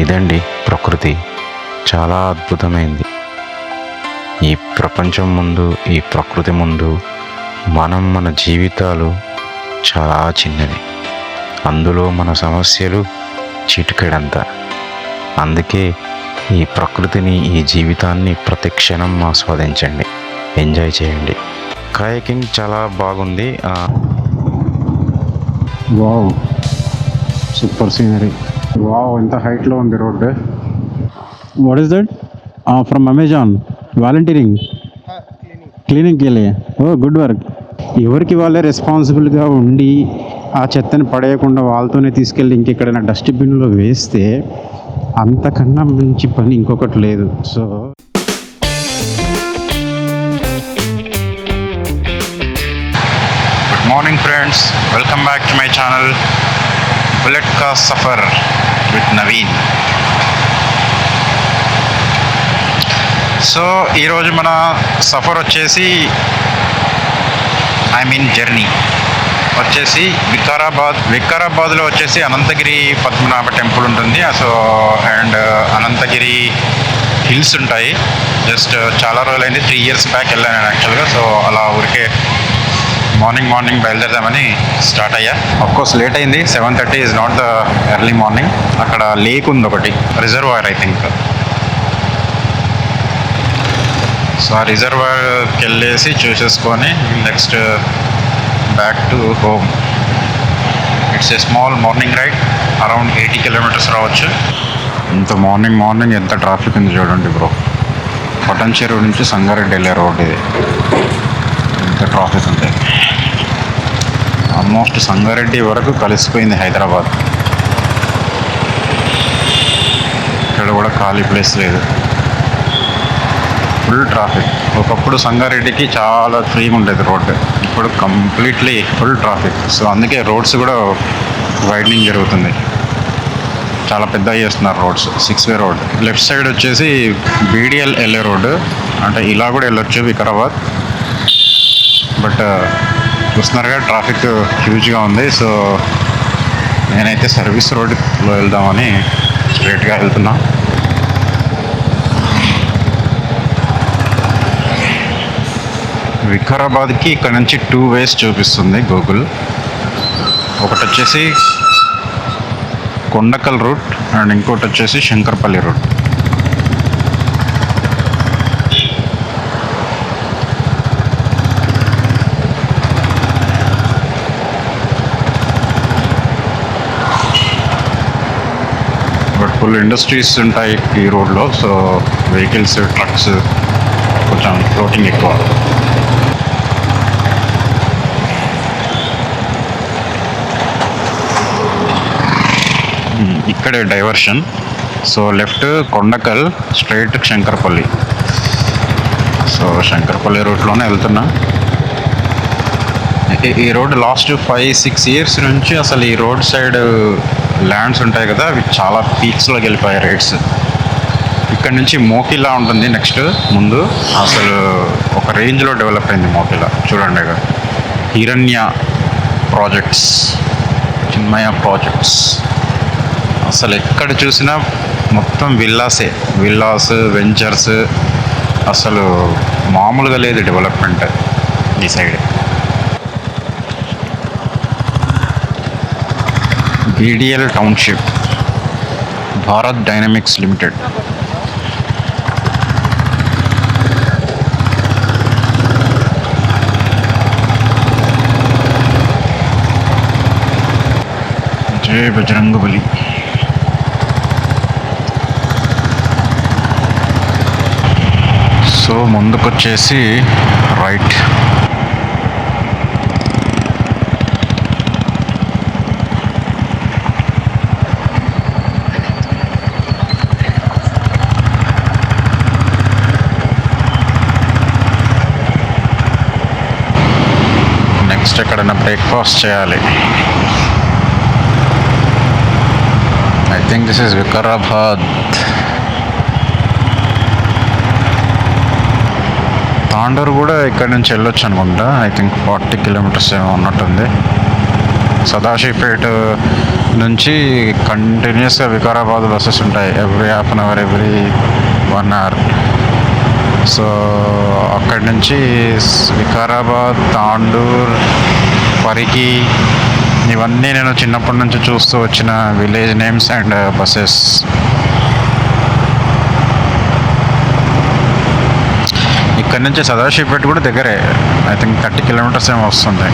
ఇదండి ప్రకృతి, చాలా అద్భుతమైంది. ఈ ప్రపంచం ముందు, ఈ ప్రకృతి ముందు మన జీవితాలు చాలా చిన్నది. అందులో మన సమస్యలు చిటికెడంత. అందుకే ఈ ప్రకృతిని, ఈ జీవితాన్ని ప్రతి క్షణం ఆస్వాదించండి, ఎంజాయ్ చేయండి. కయాకింగ్ చాలా బాగుంది. Wow, super scenery. వావ్, ఎంత హైట్లో ఉంది road. What is that? From Amazon volunteering క్లీనింగ్కి వెళ్ళి. Oh, good work. ఎవరికి వాళ్ళే రెస్పాన్సిబుల్గా ఉండి ఆ చెత్తని పడేయకుండా వాళ్ళతోనే తీసుకెళ్ళి ఇంకెక్కడైనా డస్ట్బిన్లో వేస్తే అంతకన్నా మంచి పని ఇంకొకటి లేదు. So good morning friends, welcome back to my channel bullet కా సఫర్ విత్ నవీన్. సో ఈరోజు మన సఫర్ వచ్చేసి జర్నీ వచ్చేసి వికారాబాద్లో వచ్చేసి అనంతగిరి పద్మనాభ టెంపుల్ ఉంటుంది. సో అండ్ అనంతగిరి హిల్స్ ఉంటాయి. జస్ట్ చాలా రోజులైంది, 3 years బ్యాక్ వెళ్ళాను నేను యాక్చువల్గా. సో అలా ఊరికే మార్నింగ్ బయలుదేరదామని స్టార్ట్ అయ్యా. అఫ్కోర్స్ లేట్ అయింది, 7:30 is not the early morning. అక్కడ లేక్ ఉంది ఒకటి, రిజర్వాయర్ ఐ థింక్. సో ఆ రిజర్వాయర్కి వెళ్ళేసి చూసేసుకొని next back to home. It's a small morning ride, around 80 kilometers రావచ్చు. ఇంత మార్నింగ్ ఎంత ట్రాఫిక్ ఉంది చూడండి బ్రో. పటంచెరు నుంచి సంగారెడ్డి వెళ్ళే రోడ్ ఇది. ఎంత ట్రాఫిక్ ఉంది. ఆల్మోస్ట్ సంగారెడ్డి వరకు కలిసిపోయింది హైదరాబాద్. ఇక్కడ కూడా ఖాళీ ప్లేస్ లేదు, ఫుల్ ట్రాఫిక్. ఒకప్పుడు సంగారెడ్డికి చాలా ఫ్రీగా ఉండేది రోడ్డు, ఇప్పుడు కంప్లీట్లీ ఫుల్ ట్రాఫిక్. సో అందుకే రోడ్స్ కూడా వైడనింగ్ జరుగుతుంది, చాలా పెద్దగా చేస్తున్నారు roads. 6-way road. Left side వచ్చేసి బీడిఎల్ వెళ్ళే రోడ్డు, అంటే ఇలా కూడా వెళ్ళొచ్చు వికారాబాద్. బట్ చూస్తున్నారుగా ట్రాఫిక్ హ్యూజ్గా ఉంది. సో నేనైతే సర్వీస్ రోడ్లో వెళ్దామని స్ట్రైట్గా వెళ్తున్నా. వికారాబాద్కి ఇక్కడ నుంచి 2 ways చూపిస్తుంది గూగుల్. ఒకటి వచ్చేసి కొండకల్ రూట్ అండ్ ఇంకోటి వచ్చేసి Shankarpalli route. But full industries ఉంటాయి ఈ రోడ్లో. సో వెహికల్స్, ట్రక్స్ కొంచెం ఫ్లోటింగ్ ఎక్కువ. ఇక్కడే diversion. So left Kondakal, straight Shankarpalli. So Shankarpalli రూట్లోనే వెళ్తున్నా. ఈ రోడ్ లాస్ట్ 5-6 years నుంచి అసలు ఈ రోడ్ సైడ్ ల్యాండ్స్ ఉంటాయి కదా, అవి చాలా పీక్స్లోకి వెళ్ళిపోయాయి రేట్స్. ఇక్కడ నుంచి మోకిలా ఉంటుంది నెక్స్ట్ ముందు. అసలు ఒక రేంజ్లో డెవలప్ అయింది మోకిలా. చూడండి, హిరణ్య ప్రాజెక్ట్స్, చిన్మయ ప్రాజెక్ట్స్. అసలు ఎక్కడ చూసినా మొత్తం విల్లాస్, వెంచర్స్. అసలు మామూలుగా లేదు డెవలప్మెంట్ ఈ side. BDL township, Bharat dynamics limited. జై బజరంగబలి. సో ముందుకొచ్చేసి రైట్. నెక్స్ట్ ఎక్కడైనా బ్రేక్ఫాస్ట్ చేయాలి. I think this is Vikarabad. Tandur కూడా ఇక్కడ నుంచి వెళ్ళొచ్చు అనుకుంటా. ఐ థింక్ 40 kilometers ఏమో ఉన్నట్టుంది. సదాశివపేట నుంచి కంటిన్యూస్గా వికారాబాద్ బస్సెస్ ఉంటాయి every half an hour, every 1 hour. So అక్కడి నుంచి వికారాబాద్, తాండూర్, పరికి ఇవన్నీ నేను చిన్నప్పటి నుంచి చూస్తూ వచ్చిన విలేజ్ నేమ్స్ అండ్ బస్సెస్. ఇక్కడ నుంచి సదాశివపేట కూడా దగ్గరే, ఐ థింక్ 30 kilometers ఏమో వస్తుంది.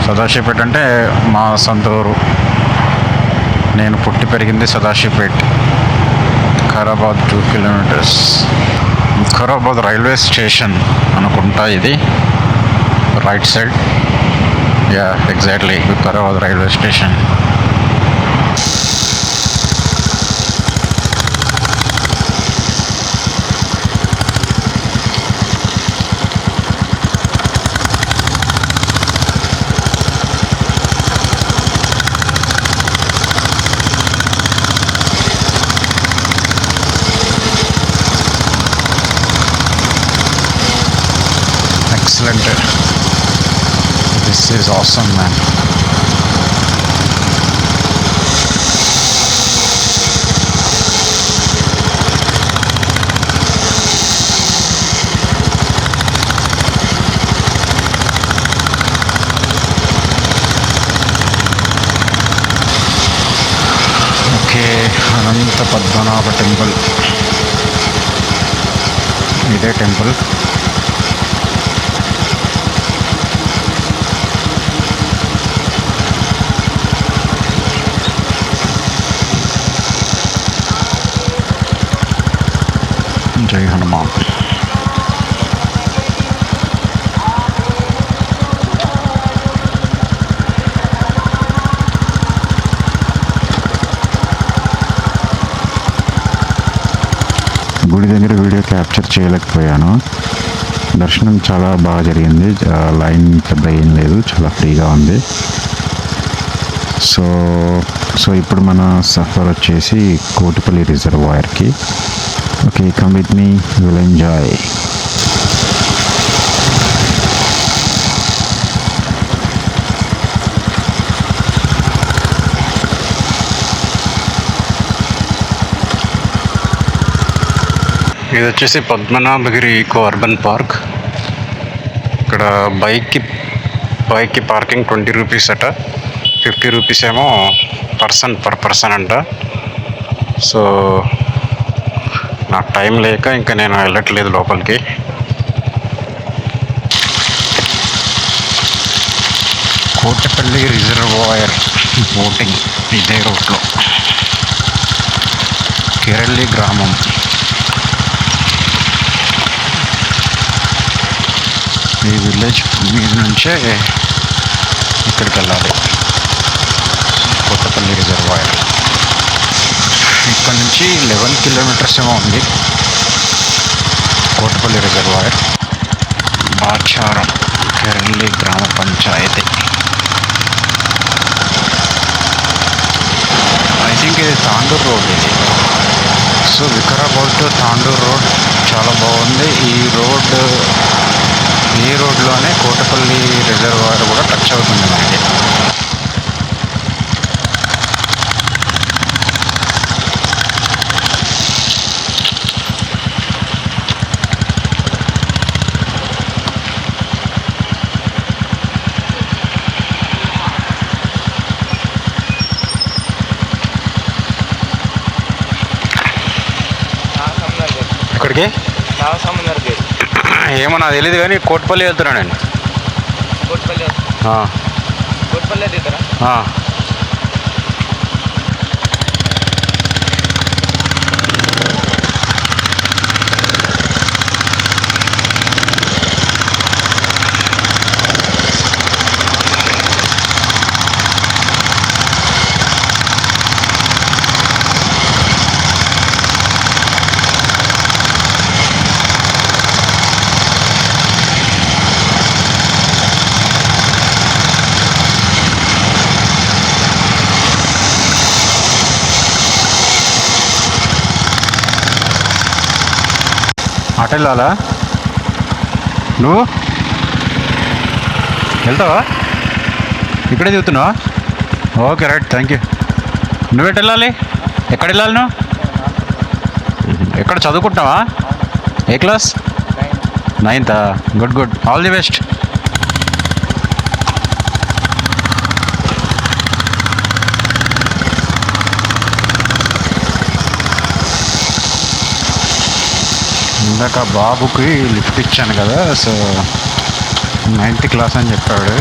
సదాశివపేట అంటే మా సొంత ఊరు, నేను పుట్టి పెరిగింది Sadashivpet. Vikarabad 2 kilometers. Vikarabad railway station అనుకుంటా ఇది, right side. Yeah, exactly Vikarabad railway station. Excellent. This is awesome, man. Okay, Ananta Padmanabha temple. ఇదే టెంపుల్. జై హనుమాన్. గుడి దగ్గర వీడియో క్యాప్చర్ చేయలేకపోయాను. దర్శనం చాలా బాగా జరిగింది, లైన్ పెద్ద ఏం లేదు, చాలా ఫ్రీగా ఉంది. సో ఇప్పుడు మన సఫర్ వచ్చేసి కోటిపల్లి రిజర్వాయర్కి. Okay, come with me, will enjoy. ఇది వచ్చేసి పద్మనాభగిరి ఈకో అర్బన్ పార్క్. ఇక్కడ బైక్కి పార్కింగ్ 20 rupees అట, 50 rupees ఏమో పర్ పర్సన్ అంట. సో నాకు టైం లేక ఇంకా నేను వెళ్ళట్లేదు లోపలికి. కోటపల్లి రిజర్వాయర్ బోటింగ్ ఇదే రూట్లో. కేరళి గ్రామం. ఈ విలేజ్ మీద నుంచే ఇక్కడికి వెళ్ళాలి, కోటపల్లి రిజర్వాయర్. ఇక్కడ నుంచి 11 kilometers ఏమో ఉంది కోటపల్లి రిజర్వాయర్. బాచారం కేరళి గ్రామ పంచాయతీ. ఐ థింక్ ఇది తాండూర్ రోడ్ ఇది. So Vikarabad to Tandur road చాలా బాగుంది. ఈ రోడ్లోనే కోటపల్లి రిజర్వాయర్ కూడా టచ్ అవుతుంది మనకి. ఇక్కడికి ఏమో నాకు తెలియదు కానీ కోటపల్లి వెళ్తున్నా నేను. అటు నువ్వు వెళ్తావా? ఇక్కడే దిగుతున్నావా? Okay right, thank you. నువ్వెటు వెళ్ళాలి? ఎక్కడ వెళ్ళాలి నువ్వు? ఎక్కడ చదువుకుంటున్నావా? ఏ class? 9th. Good good, all the best. ఇందాక బాబుకి లిఫ్ట్ ఇచ్చాను కదా, సో 9th క్లాస్ అని చెప్పాడు.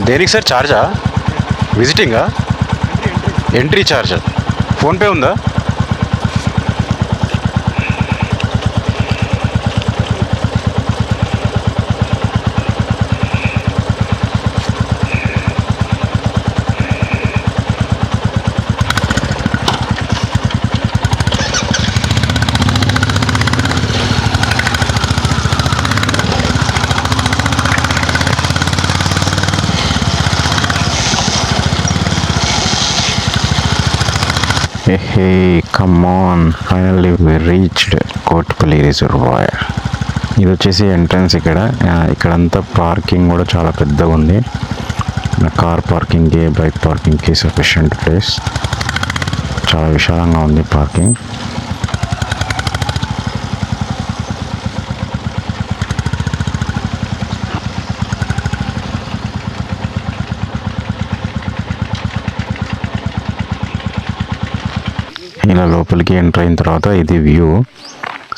దేనికి సార్ ఛార్జా? విజిటింగా? ఎంట్రీ ఛార్జా? ఫోన్పే ఉందా? Hey, come on, finally we reached Kotipalli reservoir. ఇది వచ్చేసి ఎంట్రన్స్. ఇక్కడంతా పార్కింగ్ కూడా చాలా పెద్దగా ఉంది. కార్ పార్కింగ్కి, బైక్ పార్కింగ్కి సఫిషియంట్ ప్లేస్. చాలా విశాలంగా ఉంది పార్కింగ్. ఇలా లోపలికి ఎంటర్ అయిన తర్వాత ఇది వ్యూ.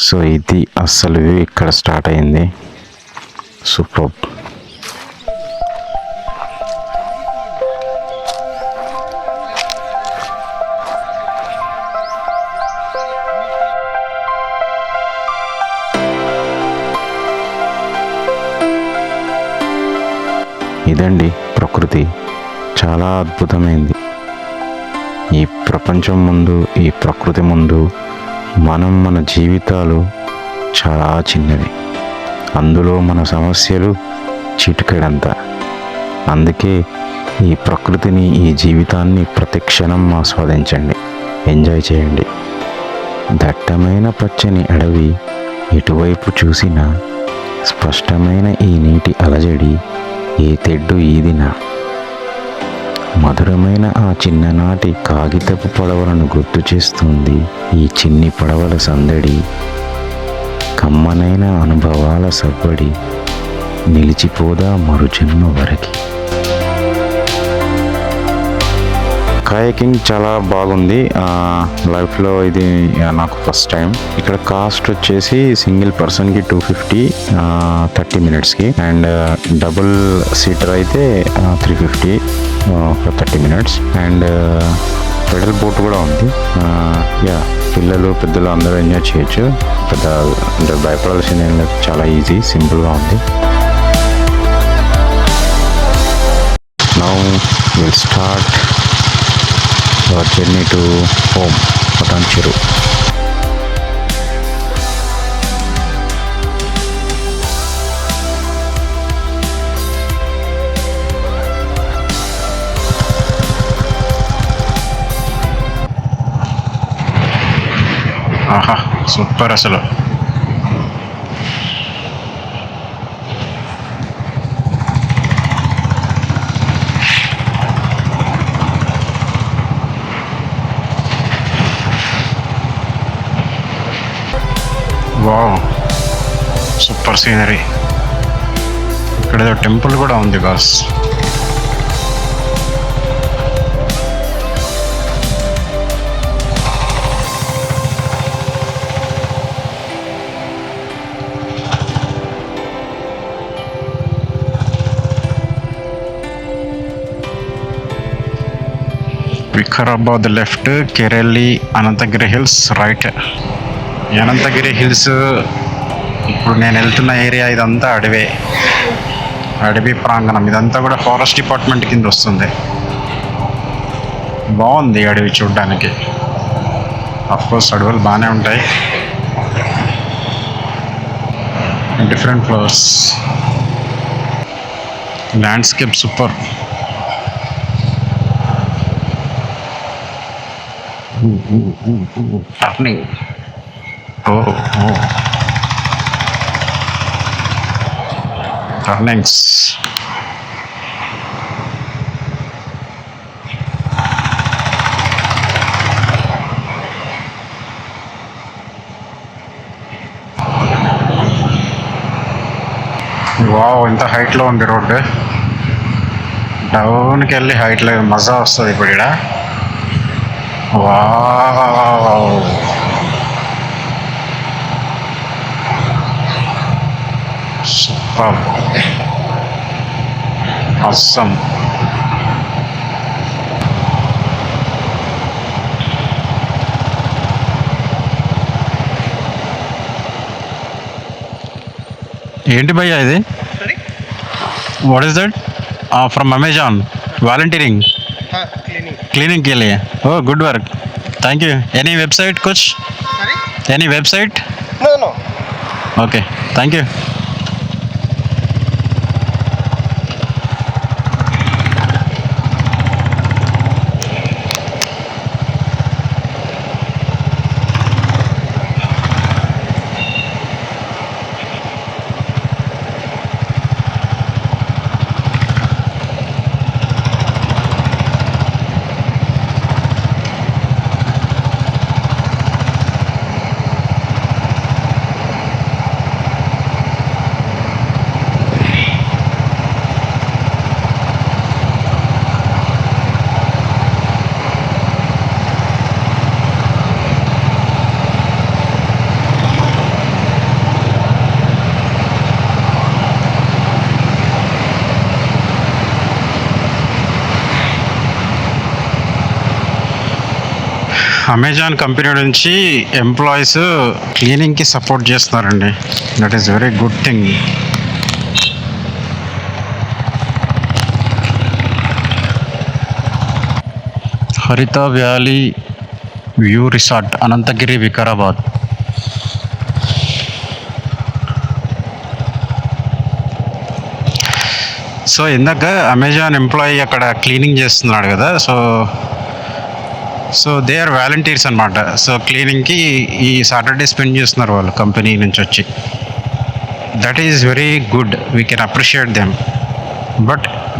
సో ఇది అస్సలు వ్యూ ఇక్కడ స్టార్ట్ అయింది. సూపర్. ఇదండి ప్రకృతి, చాలా అద్భుతమైంది. ఈ ప్రపంచం ముందు, ఈ ప్రకృతి ముందు మన జీవితాలు చాలా చిన్నవి. అందులో మన సమస్యలు చిటికెడంత. అందుకే ఈ ప్రకృతిని, ఈ జీవితాన్ని ప్రతి క్షణం ఆస్వాదించండి, ఎంజాయ్ చేయండి. దట్టమైన పచ్చని అడవి, ఎటువైపు చూసినా స్పష్టమైన ఈ నీటి అలజడి, ఏ తెడ్డు ఈదినా. మధురమైన ఆ చిన్ననాటి కాగితపు పడవలను గుర్తు చేస్తుంది ఈ చిన్ని పడవల సందడి. కమ్మనైన అనుభవాల సవ్వడి, నిలిచిపోదా మరుజన్మ వరకి. కయాకింగ్ చాలా బాగుంది. లైఫ్లో ఇది నాకు ఫస్ట్ టైం. ఇక్కడ కాస్ట్ వచ్చేసి సింగిల్ పర్సన్కి 250, 30 minutesకి. అండ్ డబుల్ సీటర్ అయితే 350 for 30 minutes. And pedal boat కూడా ఉంది. పిల్లలు, పెద్దలు అందరూ ఎంజాయ్ చేయొచ్చు. పెద్ద అంటే భయపడాల్సింది ఏం లేదు, చాలా ఈజీ, సింపుల్గా ఉంది. Now will start our journey to home, Patancheru. ఆహా, సూపర్ అసలు. వావ్, సూపర్ సీనరీ. ఇక్కడ ఏదో టెంపుల్ కూడా ఉంది boss. Vikarabad left, Kerelli, Anantagiri hills right. Anantagiri hills ఇప్పుడు నేను వెళ్తున్న ఏరియా ఇదంతా అడవే, అడవి ప్రాంగణం. ఇదంతా కూడా ఫారెస్ట్ డిపార్ట్మెంట్ కింద వస్తుంది. బాగుంది అడవి చూడ్డానికి. అఫ్కోర్స్ అడవులు బాగానే ఉంటాయి, different flowers. Landscape super. Turning. Oh turnings. Wow, ఎంత హైట్లో ఉంది రోడ్డు. డౌన్కి వెళ్ళి హైట్లో మజా వస్తుంది ఇప్పుడు ఇక్కడ. Wow, super, అస్సమ్. ఏంటి భయ్యా ఇది? What is that? From Amazon, volunteering, cleaning के लिए. Oh, good work. Thank you. Any website, coach? Sorry? Any website? No. Okay. Thank you. Amazon company నుంచి ఎంప్లాయీస్ క్లీనింగ్కి సపోర్ట్ చేస్తున్నారండి. That is very good thing. Haritha valley view resort, Anantagiri, Vikarabad. So ఇందాక Amazon employee అక్కడ cleaning చేస్తున్నాడు కదా, so they are volunteers అనమాట. So క్లీనింగ్కి ఈ సాటర్డే స్పెండ్ చేస్తున్నారు వాళ్ళు కంపెనీ నుంచి వచ్చి. That is very good, we can appreciate them.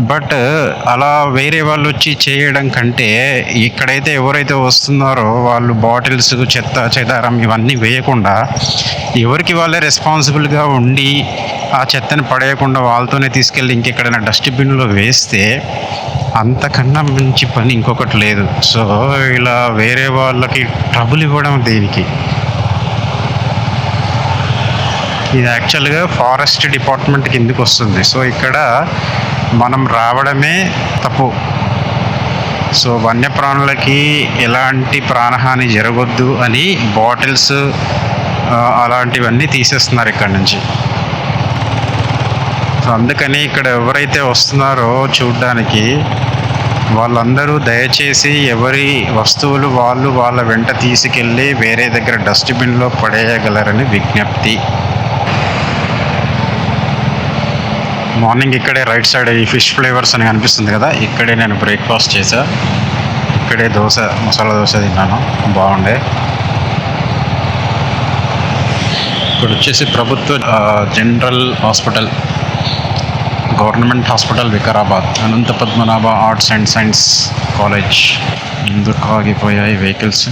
But అలా వేరే వాళ్ళు వచ్చి చేయడం కంటే ఇక్కడైతే ఎవరైతే వస్తున్నారో వాళ్ళు బాటిల్స్, చెత్త చెదారం ఇవన్నీ వేయకుండా ఎవరికి వాళ్ళే రెస్పాన్సిబుల్గా ఉండి ఆ చెత్తని పడేయకుండా వాళ్ళతోనే తీసుకెళ్ళి ఇంకెక్కడైనా డస్ట్బిన్లో వేస్తే అంతకన్నా మంచి పని ఇంకొకటి లేదు. సో ఇలా వేరే వాళ్ళకి ట్రబుల్ ఇవ్వడం దేనికి? ఇది యాక్చువల్గా ఫారెస్ట్ డిపార్ట్మెంట్ కిందకి వస్తుంది. సో ఇక్కడ మనం రావడమే తప్పు. సో వన్యప్రాణులకి ఎలాంటి ప్రాణహాని జరగొద్దు అని బాటిల్స్ అలాంటివన్నీ తీసేస్తున్నారు ఇక్కడ నుంచి. సో అందుకని ఇక్కడ ఎవరైతే వస్తున్నారో చూడ్డానికి వాళ్ళందరూ దయచేసి ఎవరి వస్తువులు వాళ్ళు వాళ్ళ వెంట తీసుకెళ్ళి వేరే దగ్గర డస్ట్బిన్లో పడేయగలరని విజ్ఞప్తి. మార్నింగ్ ఇక్కడే రైట్ సైడ్ ఈ ఫిష్ ఫ్లేవర్స్ అని కనిపిస్తుంది కదా, ఇక్కడే నేను బ్రేక్ఫాస్ట్ చేశా. ఇక్కడే మసాలా దోశ తిన్నాను, బాగుండే. ఇక్కడ వచ్చేసి ప్రభుత్వ general hospital, government hospital Vikarabad, Anantha Padmanabha arts and science college. ఎందుకు ఆగిపోయాయి వెహికల్స్?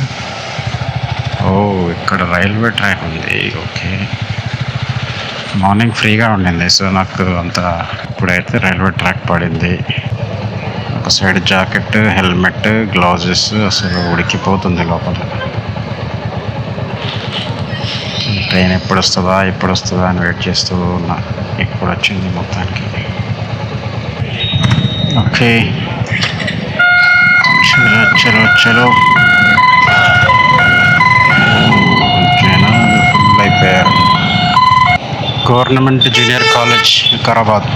ఓ, ఇక్కడ రైల్వే ట్రాక్ ఉంది. ఓకే, మార్నింగ్ ఫ్రీగా ఉండింది, సో నాకు అంత. ఇప్పుడైతే రైల్వే ట్రాక్ పడింది. ఒక సైడ్ జాకెట్, హెల్మెట్, గ్లౌజెస్, అసలు ఉడికిపోతుంది లోపల. ట్రైన్ ఎప్పుడు వస్తుందా అని వెయిట్ చేస్తూ ఉన్నా. ఇప్పుడు వచ్చింది మొత్తానికి. ఓకే, చలో జనాలు ఫుల్ అయిపోయారు. Government junior college Vikarabad.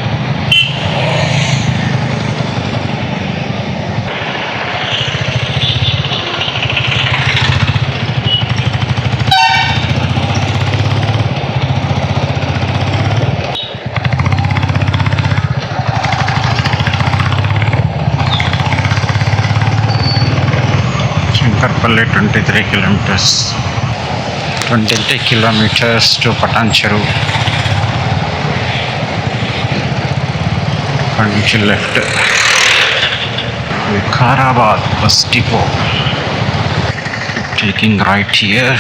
Nagarpalli 23 kilometers. 23 kilometers to Patancheru. Punch left. Vikarabad bus depot. Taking right here.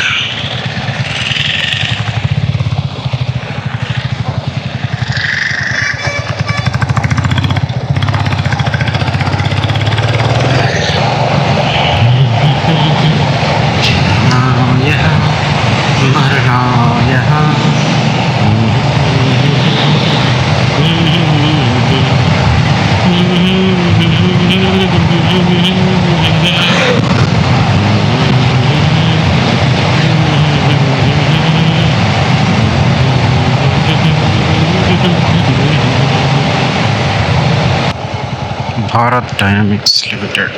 Bharat Dynamics Limited.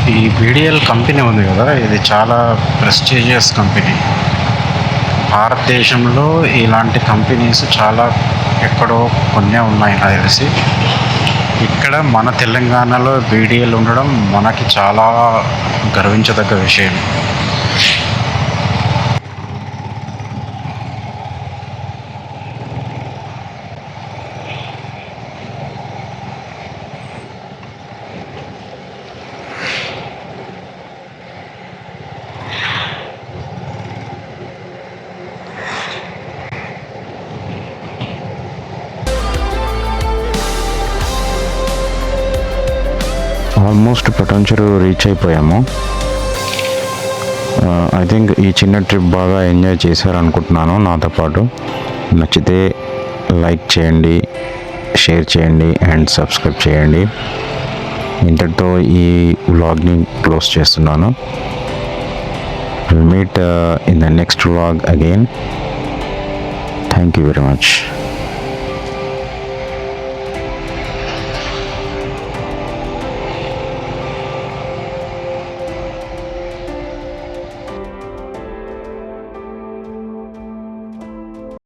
ఈ BDL కంపెనీ ఉంది కదా, ఇది చాలా ప్రెస్టీజియస్ కంపెనీ. భారతదేశంలో ఇలాంటి కంపెనీస్ చాలా ఎక్కడో కొన్నే ఉన్నాయి నాకు తెలిసి. ఇక్కడ మన తెలంగాణలో BDL ఉండడం మనకి చాలా గర్వించదగ్గ విషయం. ఆల్మోస్ట్ పటాన్చెరు రీచ్ అయిపోయాము. ఐ థింక్ ఈ చిన్న ట్రిప్ బాగా ఎంజాయ్ చేశారనుకుంటున్నాను నాతో పాటు. నచ్చితే లైక్ చేయండి, షేర్ చేయండి అండ్ సబ్స్క్రైబ్ చేయండి. ఇంతటితో ఈ వ్లాగ్ని క్లోజ్ చేస్తున్నాను. Will meet in the next vlog again. Thank you very much.